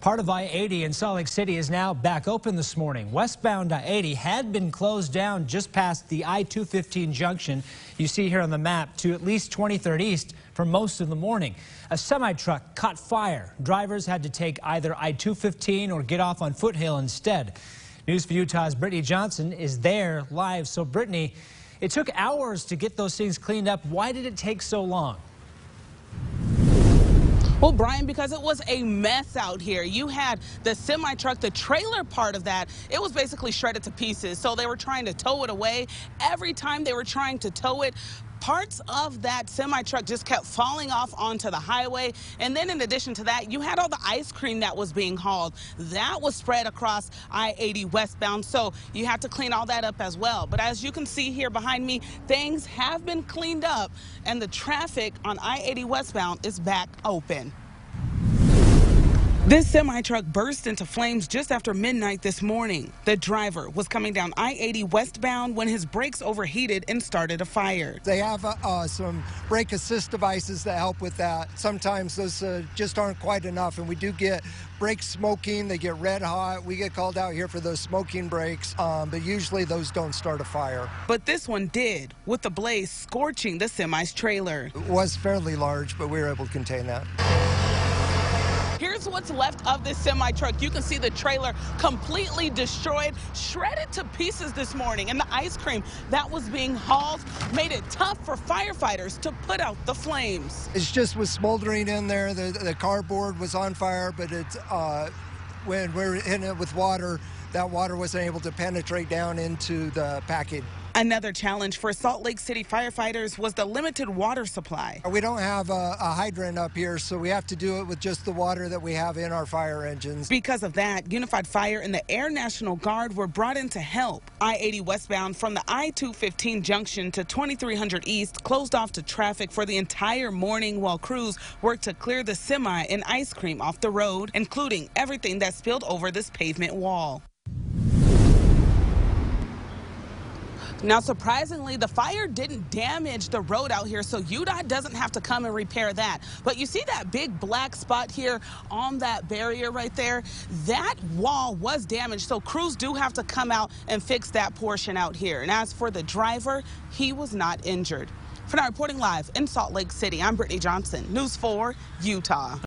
Part of I-80 in Salt Lake City is now back open this morning. Westbound I-80 had been closed down just past the I-215 junction you see here on the map to at least 23rd East for most of the morning. A semi-truck caught fire. Drivers had to take either I-215 or get off on Foothill instead. News for Utah's Brittany Johnson is there live. So, Brittany, it took hours to get those things cleaned up. Why did it take so long? Well, Brian, because it was a mess out here. You had the semi-truck, the trailer part of that, it was basically shredded to pieces. So they were trying to tow it away. Every time they were trying to tow it, parts of that semi-truck just kept falling off onto the highway. And then in addition to that, you had all the ice cream that was being hauled. That was spread across I-80 westbound, so you had to clean all that up as well. But as you can see here behind me, things have been cleaned up, and the traffic on I-80 westbound is back open. This semi-truck burst into flames just after midnight this morning. The driver was coming down I-80 westbound when his brakes overheated and started a fire. They have some brake assist devices that help with that. Sometimes those just aren't quite enough, and we do get brakes smoking. They get red hot. We get called out here for those smoking brakes, but usually those don't start a fire. But this one did, with the blaze scorching the semi's trailer. It was fairly large, but we were able to contain that. Here's what's left of this semi-truck. You can see the trailer completely destroyed, shredded to pieces this morning. And the ice cream that was being hauled made it tough for firefighters to put out the flames. It just was smoldering in there. The cardboard was on fire, but when we were hitting it with water, that water wasn't able to penetrate down into the package. Another challenge for Salt Lake City firefighters was the limited water supply. We don't have a hydrant up here, so we have to do it with just the water that we have in our fire engines. Because of that, Unified Fire and the Air National Guard were brought in to help. I-80 westbound from the I-215 junction to 2300 East closed off to traffic for the entire morning while crews worked to clear the semi and ice cream off the road, including everything that spilled over this pavement wall. Now, surprisingly, the fire didn't damage the road out here, so UDOT doesn't have to come and repair that. But you see that big black spot here on that barrier right there? That wall was damaged, so crews do have to come out and fix that portion out here. And as for the driver, he was not injured. For now, reporting live in Salt Lake City, I'm Brittany Johnson, News 4 Utah.